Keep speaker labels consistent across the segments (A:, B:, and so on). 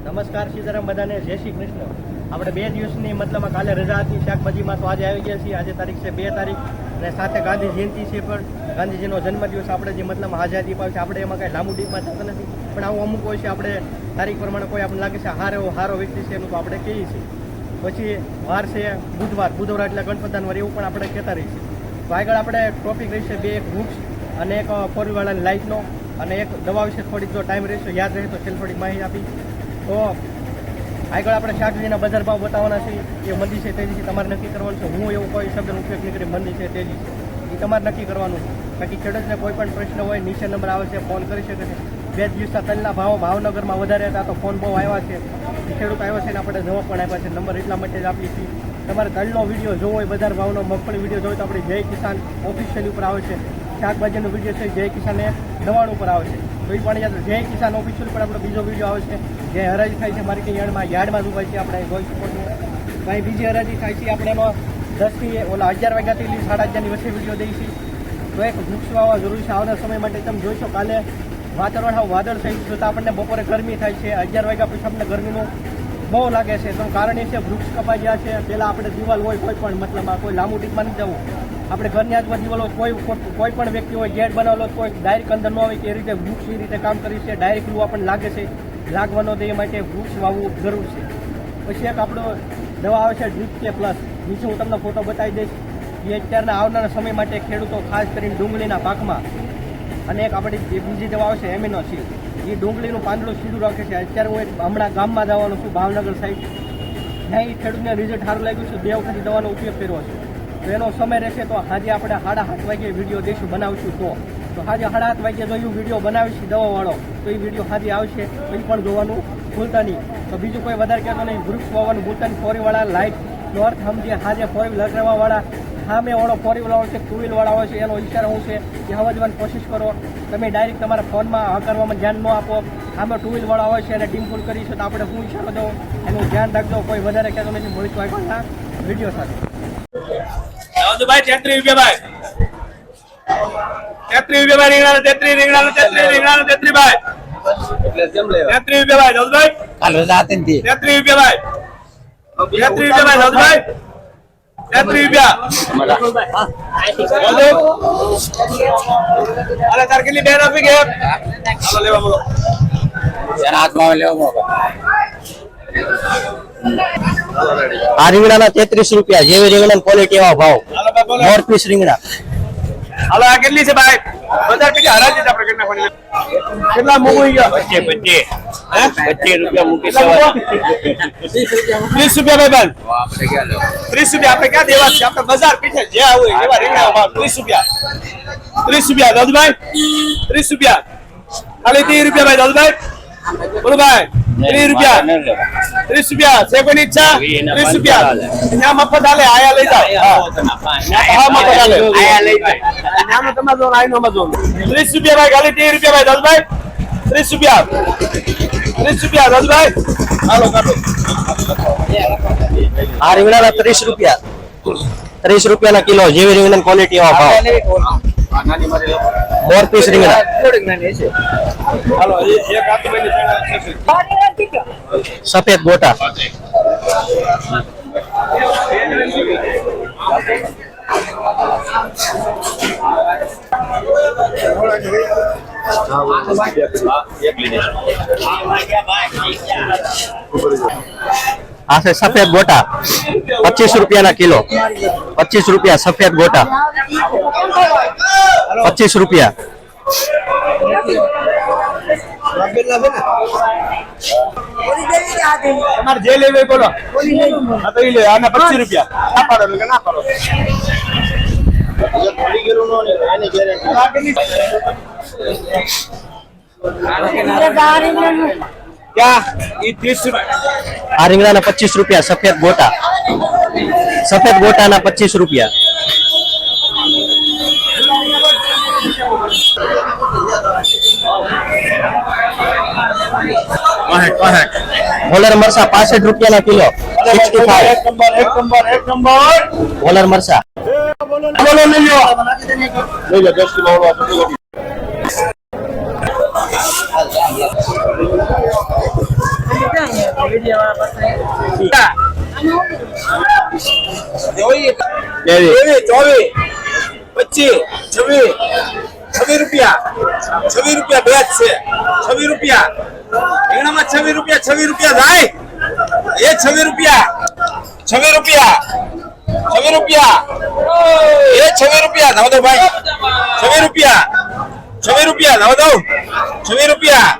A: નમસ્કાર સીતારામ બધાને, જય શ્રી કૃષ્ણ. આપણે 2 દિવસની મતલબ કાલે રજા હતી શાકભાજીમાં, તો આજે આવી ગયા છીએ. આજે તારીખ છે 2 તારીખ અને સાથે ગાંધી જયંતિ છે, પણ ગાંધીજીનો જન્મદિવસ આપણે જે મતલબ આઝાદી પાવી છે. આપણે એમાં કાંઈ લાંબુ ડીપમાં જતા નથી, પણ આવું અમુક હોય છે આપણે તારીખ પ્રમાણે કોઈ આપણને લાગે છે હારો વ્યક્તિ છે એનું તો આપણે કહીએ છીએ. પછી વાર છે બુધવાર એટલે ગણપતદાન વાર, એવું પણ આપણે કહેતા રહીએ છીએ. તો આગળ આપણે ટોપિક રહેશે 2, એક વૃક્ષ અને એક ફોરવ્હીલવાળાની લાઇટનો, અને એક દવા વિશે થોડીક જો ટાઈમ રહેશે યાદ રહે તો છેલ્લે થોડીક માહિતી આપી. તો આગળ આપણે શાકભાજીના બજાર ભાવ બતાવવાના છે. એ મંદી છે તેજી તમારે નક્કી કરવાનું છે. હું એવું કોઈ શબ્દનો ઉપયોગ નહીં કરી મંદી છે તેજી છે, એ તમારે નક્કી કરવાનું. બાકી ખેડૂતને કોઈ પણ પ્રશ્ન હોય નીચે નંબર આવે છે, ફોન કરી શકે છે. 2 દિવસના તલના ભાવ ભાવનગરમાં વધારે હતા તો ફોન બહુ આવ્યા છે, ખેડૂત આવ્યા છે ને આપણે જવાબ પણ આપ્યા છે. નંબર એટલા માટે જ આપીએ છીએ. તમારે તલનો વિડીયો જોવો હોય, બજાર ભાવનો મગફળી વિડીયો જોવો તો આપણે જય કિસાન ઓફિશિયલ ઉપર આવે છે. શાકભાજીનો વિડીયો છે જય કિસાન 99 ઉપર આવે છે, તો એ પણ યાદ જય કિસાન ઓફિશિયલ પર આપણો બીજો વિડીયો આવે છે. જે હરાજી થાય છે માર્કેટ યાર્ડમાં જ ઉભાય છે, આપણે જોઈ શકો છો. ભાઈ બીજી હરાજી થાય છે આપણે એનો 10 થી 11 વાગ્યાથી 11:30 વચ્ચે વિડીયો દઈએ છીએ. તો એક વૃક્ષ વાવવા જરૂરી છે આવનાર સમય માટે. તમે જોઈશો કાલે વાદળ થઈ ગયું તો આપણને બપોરે ગરમી થાય છે. 11 વાગ્યા પછી આપણને ગરમીનું બહુ લાગે છે. તો કારણ એ છે વૃક્ષ કપાઈ ગયા છે. પહેલાં આપણે દિવાલ હોય કોઈ પણ મતલબ કોઈ લાંબુ ટીકમાં નથી જવું. આપણે ઘરની આજુબાજુ દિવાલ હોય, કોઈ પણ વ્યક્તિ હોય ગેટ બનાવેલો કોઈ ડાયરેક્ટ અંદર ન હોય કે એ રીતે વૃક્ષ એ રીતે કામ કરી છે. ડાયરેક્ટ લૂ આપણને લાગે છે, લાગવાનો દે માટે વૃક્ષ વાવવું જરૂર છે. પછી એક આપણો દવા આવે છે ડ્રીપ કે પ્લસ, નીચે હું તમને ફોટો બતાવી દઈશ. એ અત્યારના આવનારા સમય માટે ખેડૂતો ખાસ કરીને ડુંગળીના પાકમાં. અને એક આપણી બીજી દવા આવે છે એમિનો છે, એ ડુંગળીનું પાંદડું સીધું રાખે છે. અત્યારે હું હમણાં ગામમાં જવાનું છું ભાવનગર સાઈડ, ત્યાં એ ખેડૂતને રિઝલ્ટ સારું લાગ્યું છે. 2 વખત દવાનો ઉપયોગ કર્યો છે. તો એનો સમય રહેશે તો આજે આપણે 7:30 વાગ્યે વિડીયો દઈશું, બનાવીશું. તો આજે 7:30 વાગ્યે જો એ વિડીયો બનાવીશું દવાવાળો, તો એ વિડીયો આજે આવશે, તો એ પણ જોવાનું ભૂલતા નહીં. તો બીજું કોઈ વધારે કહેતો નહીં, વૃક્ષ વાવવાનું ભૂલતા નહીં. ફોરવ્હીલવાળા લાઇટનો અર્થ સમજીએ. આજે ફોરવ્હીલ લગાવવાવાળા સામે વાળો ફોરવ્હીલ હોય છે, 2 વ્હીલવાળા હોય છે, એનો ઈશારો શું છે એ સમજવાની કોશિશ કરો. તમે ડાયરેક્ટ તમારા ફોનમાં કરવામાં ધ્યાન ન આપો. સામે 2 વ્હીલવાળા હોય છે એને ડીમ ફૂલ કરી છે તો આપણે શું ઈશારો દો એનું ધ્યાન રાખજો. કોઈ વધારે કહેતો નથી. મળીશું આગળના વિડીયો સાથે.
B: ભાઈ 33 રૂપિયા ભાઈ, 33 રૂપિયા ભાઈ, રીંગણા 33 રીંગણા 33 ભાઈ, એટલે કેમ લેવા 33 રૂપિયા ભાઈ દાઉદભાઈ, કાલ રજા હતી ને 33 રૂપિયા ભાઈ, 33 રૂપિયા ભાઈ દાઉદભાઈ, 33 રૂપિયા. અરે તાર કેટલી બેન આપી કે હાલો લેવા બોલો એના હાથમાં લેવા
C: આ રીંગણાના 33 રૂપિયા, જેવી રીંગણા ક્વોલિટી એવા ભાવ. મોર પીસ રીંગણા.
B: હાલો આ કેટલી છે ભાઈ? 1000 પીસ હરાજી આપણે કેટલા ફોન કેટલા મૂકી ગયા? 25 રૂપિયા મૂકી છે. 30 રૂપિયા ભાઈ બંધ. આપણે ક્યાં લો 30 રૂપિયા આપણે ક્યાં દેવા છે? આપણે બજાર પીઠે જે હોય એવા રીંગણા ભાવ 30 રૂપિયા. 30 રૂપિયા દાદુભાઈ, 30 રૂપિયા. ખાલી 30 રૂપિયા ભાઈ દાદુભાઈ. બોલો ભાઈ 30 રૂપિયા, 30 રૂપિયા છે. કોઈની ઈચ્છા 30 રૂપિયા. ત્યાં મફત આલે, આયા લઈ જાઓ. હા મફત આલે, આયા લઈ જાઓ. નામ તમાર જો આઈનો મજો 30 રૂપિયા ભાઈ, ખાલી 30 રૂપિયા ભાઈ દાદુભાઈ. 30 રૂપિયા, 30 રૂપિયા દાદુભાઈ. હાલો કાઢો.
C: આ રીંગણાના 30 રૂપિયા, 30 રૂપિયાના કિલો, જેવી રીંગણાની ક્વોલિટી એવા ભાવ. મોર પીસ રીંગણા.
B: હાલો એક આપી
C: સફેદ ગોટા. આ છે સફેદ ગોટા, 25 રૂપિયાના કિલો. 25 રૂપિયા સફેદ ગોટા, 25 રૂપિયા.
B: તમારે જે લેવું બોલો. હા તો લે આના 25 રૂપિયા. ના પાડો એટલે ના પાડો. ક્યાં ઈ 30 રૂપિયા.
C: આ રીંગણાના 25 રૂપિયા સફેદ ગોટા. સફેદ ગોટાના 25 રૂપિયા. હોલર મરસા 65 રૂપિયાના કિલો. 65.
B: એક નંબર.
C: હોલર મરસા.
B: બોલો લઈ લો. લઈ લો 10 કિલો આપો. ₹26 રૂપિયા બેચ છે ₹26 રીંગણામાં ₹26 થાય એ ₹26 એ ₹26 નવ દો ભાઈ ₹26 નવ દો ₹26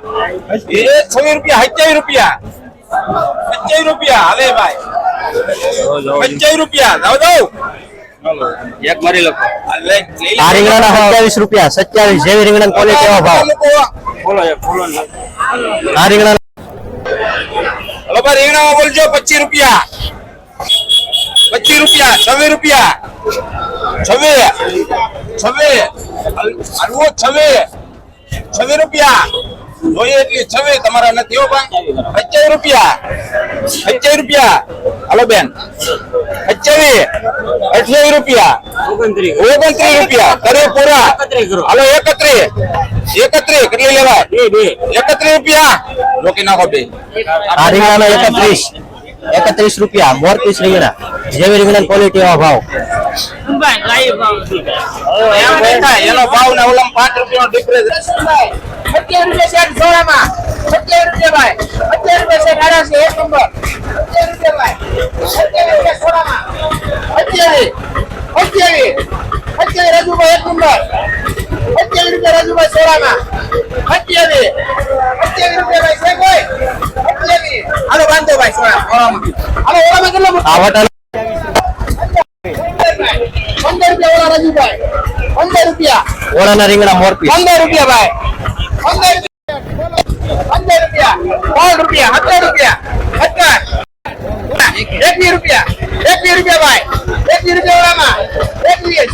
B: એ ₹27 ₹27 હાલે ભાઈ ₹25 નવ દો
C: એક મારી લખો
B: હાલે
C: આ રીંગણાના ₹27 જેવી રીંગણા ક્વોલિટી એવો ભાવ આ રીંગણા
B: હલો ભાઈ રીંગણામાં બોલજો ₹25 હલવો ₹26 જોઈએ એટલી 26 તમારા નથી હો ભાઈ ₹27 હલો બેન ₹28 ₹29 કરે પૂરા હલો 31 કેટલી લેવાય ₹31 રોકી નાખો બે
C: આ રીંગણાના 31 રૂપિયા મોરપીસ રીંગણા જેવી રીંગણા ક્વોલિટી એવો ભાવ
B: એનો ભાવ ને ઓલા 5 રૂપિયાનો ડિફરન્સ ₹27 સોળામાં ₹27 ભાઈ ₹27 છે એક નંબર ₹27 ભાઈ ₹27 સોળામાં ₹27 રાજુભાઈ એક નંબર ₹27 રાજુભાઈ સોળામાં ₹27 ભાઈ છે કોઈ ₹27 હાલો બાંધો ભાઈ સોળામાં હાલો ઓલામાં કેટલો
C: આ વટાણા
B: ₹15 ઓલા રાજુભાઈ ₹15
C: ઓળાના રીંગણા મોરપીસ
B: ₹15 ભાઈ ₹15 ₹17 ₹21 ભાઈ ₹21 ઓલામાં ₹21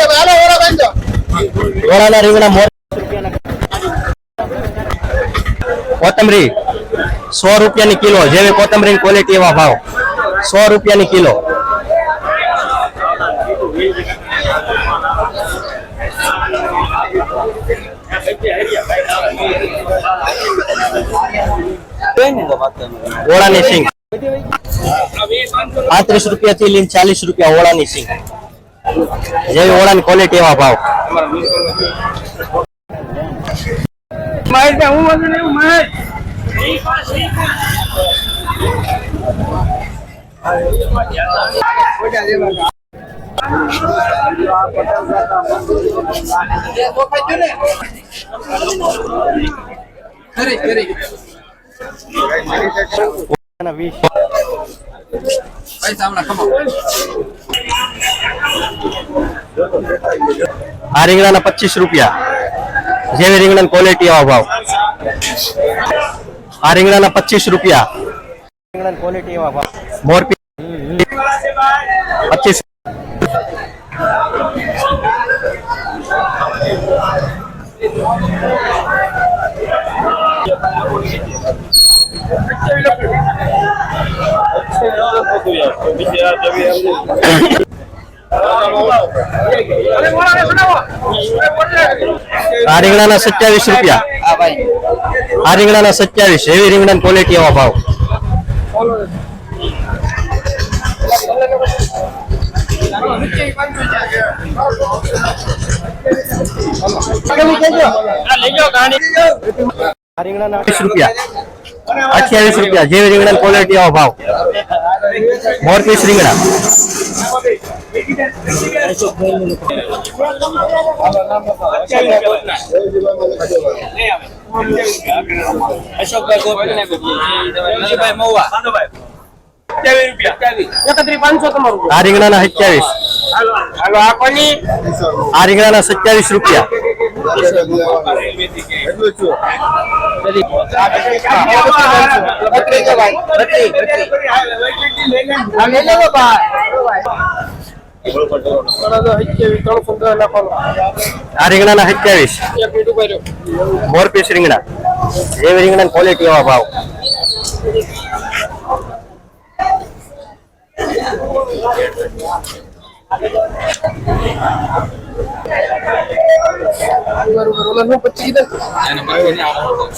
B: હાલો ઓલા બાંધો
C: ઓળાના રીંગણા મોર કોથમરી ₹100 કિલો જેવી કોથમરી ક્વોલિટી એવા ભાવ ₹100 કિલો ઓળાની સિંગ ₹35 થી લઈને ₹40 ઓળાની સિંગ જેવી ઓળાની ક્વોલિટી એવા ભાવ આ રીંગણાના ₹25 જેવી રીંગણા ક્વોલિટી એવા ભાવ આ રીંગણાના ₹25
A: રીંગણા ક્વોલિટી એવા ભાવ
C: મોરપી 25 આ રીંગણાના ₹27 આ રીંગણાના ₹27 એવી રીંગણા ક્વોલિટી એવા ભાવ
A: આ રીંગણાના
C: ₹28 જેવી રીંગણા ક્વોલિટી એવા ભાવ મોરપીસ રીંગણા આ રીંગણાના 27 આ રીંગણાના ₹27 આ રીંગણાના 27 મોરપીસ રીંગણા જેવી રીંગણા ક્વોલિટી એવા ભાવ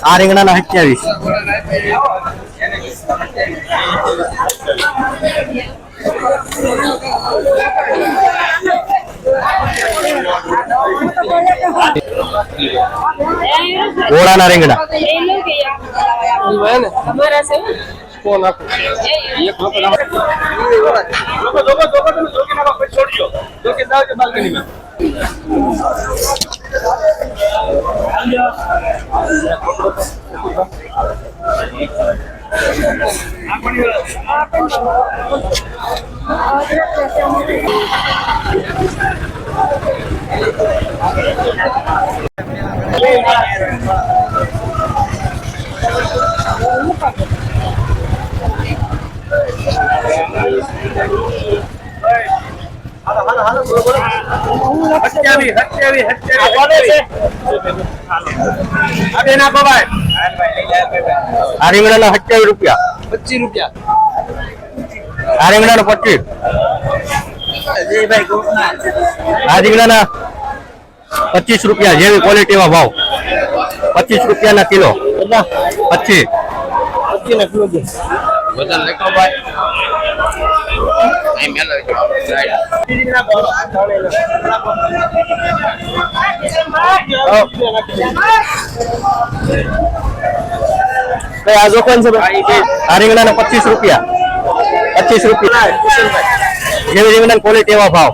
C: આ રીંગણાના 27. ઓળાના રીંગણા આ રીંગણાના 27 રૂપિયા.
B: 25 રૂપિયા.
C: આ રીંગણાનો 25. આ રીંગણાના 25 રૂપિયા જેવી ક્વોલિટીમાં ભાવ. 25 રૂપિયાના કિલો. 25
B: ના કિલો દે. વધારે લેખો ભાઈ. અહીં મેલો જો.
C: આ જો કોણ છે આ રીંગણાના 25 રૂપિયા. 25 રૂપિયા જેવી રીંગણા ક્વોલિટી એવા ભાવ.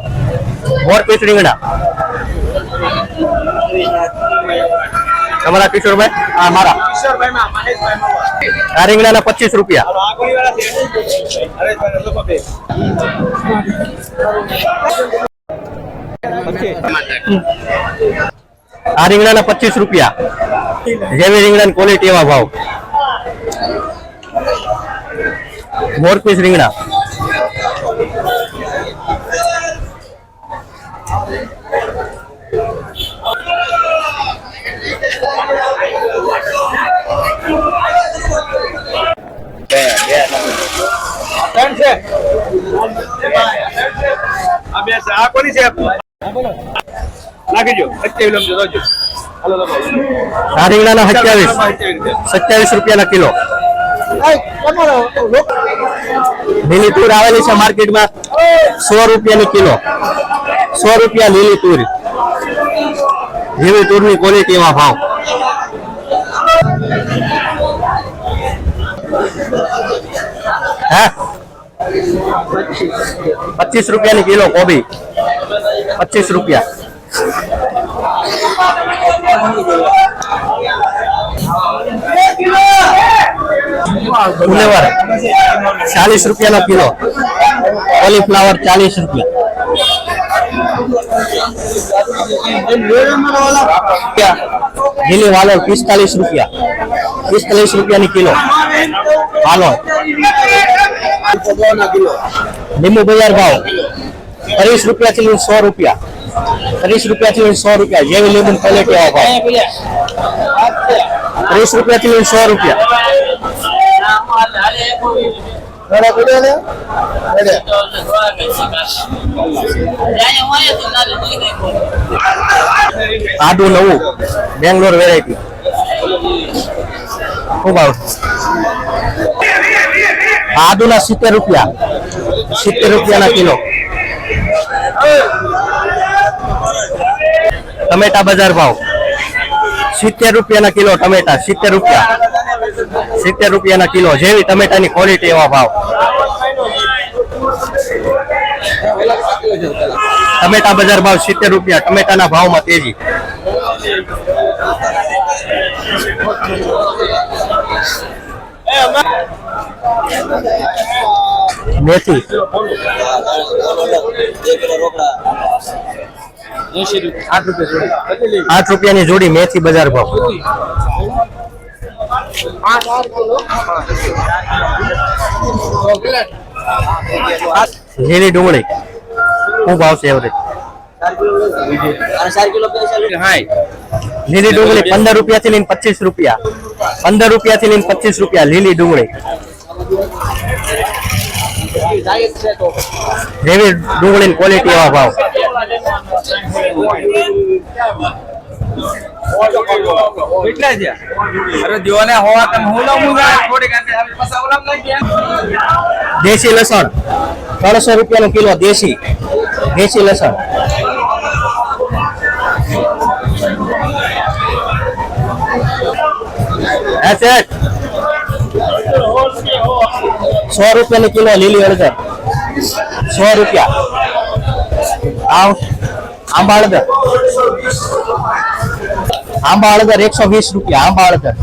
C: મોર પીસ રીંગણા તમારા કિશોરભાઈ? હા મારા આ રીંગણાના 25 રૂપિયા. આ રીંગણાના 25 રૂપિયા જેવી રીંગણાની ક્વોલિટી એવા ભાવ. મોર પીસ રીંગણા
B: આ કોની છે? નાખીજો 27 લખજો.
C: આ રીંગણાના 27 રૂપિયાના કિલો. લીલી તુર આવેલી છે માર્કેટમાં 100 રૂપિયાની કિલો. 100 રૂપિયા લીલી તુર. જેવી તુરની ક્વોલિટી એવા ભાવ. હા 25 રૂપિયાની કિલો કોબી. 25 રૂપિયા. ફુલેવર 40 રૂપિયાનો કિલો. કોલીફ્લાવર 40 રૂપિયા. લીલી વાલોર 45 રૂપિયા. 45 રૂપિયાની કિલો વાલોર. લીંબુ બજાર ભાવ 30 રૂપિયાથી લઈને 100 રૂપિયા. 30 રૂપિયાથી લઈને 100 રૂપિયા જેવી લીંબુ ક્વોલિટી આવા ભાવ. 30 રૂપિયાથી લઈને 100 રૂપિયા. આદુ નવું બેંગ્લોર વેરાયટી ખૂબ આવશે. આદુના 70 રૂપિયા. 70 રૂપિયાના કિલો. ટમેટા બજાર ભાવ 70 રૂપિયાના કિલો. ટમેટા 70 રૂપિયા. 70 રૂપિયાના કિલો જેવી ટમેટાની ક્વોલિટી એવા ભાવ. ટમેટા બજાર ભાવ 70 રૂપિયા. ટમેટાના ભાવમાં તેજી. મેથી 8 રૂપિયાની જોડી. મેથી બજાર ભાવ. લીલી ડુંગળી ખૂબ આવશે એવરેજ. લીલી ડુંગળી 15 રૂપિયાથી લઈને 25 રૂપિયા. 15 રૂપિયાથી લઈને 25 રૂપિયા લીલી ડુંગળી. જેવી ડુંગળીની ક્વોલિટી એવા ભાવ.
B: કેટલા છે અરે દિવાને હોવા તમે હું ના મુંગા થોડી કાંતે હવે પસા ઓલામ લઈ ગયા
C: દેશી લસણ 300 રૂપિયાનો કિલો. દેશી લસણ. એસેટ 100 રૂપિયાની કિલો લીલી હળદર. 100 રૂપિયા. આંબા હળદર 120 રૂપિયા. આંબા હળદર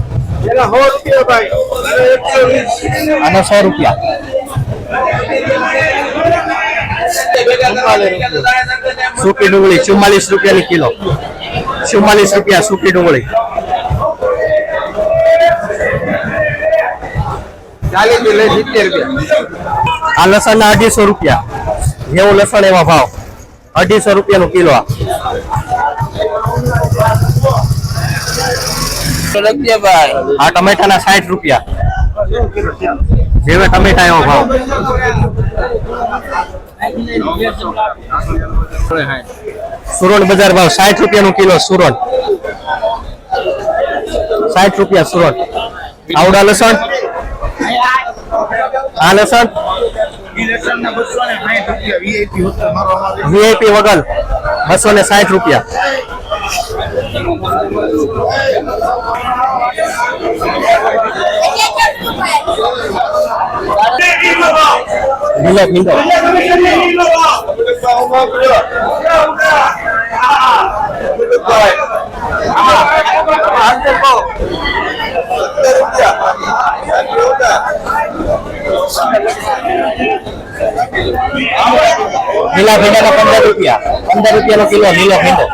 C: અને 100 રૂપિયા. સૂકી ડુંગળી 44 રૂપિયાની કિલો. 44 રૂપિયા સૂકી ડુંગળી.
B: 70 રૂપિયા
C: આ લસણ ના 250 રૂપિયા. જેવું લસણ એવા ભાવ. 250 રૂપિયાનો કિલો. આ ટમેટાના 60 રૂપિયા. જેવા ટમેટા એવો ભાવ. સુરણ બજાર ભાવ 60 રૂપિયાનો કિલો. સુરણ 60 રૂપિયા સુરણ. આવડા લસણ. આ લસણ વીઆઈપી વગર 260 રૂપિયા. લીલો ભીંડો 15 રૂપિયા. 15 રૂપિયાનો કિલો લીલો ભીંડો.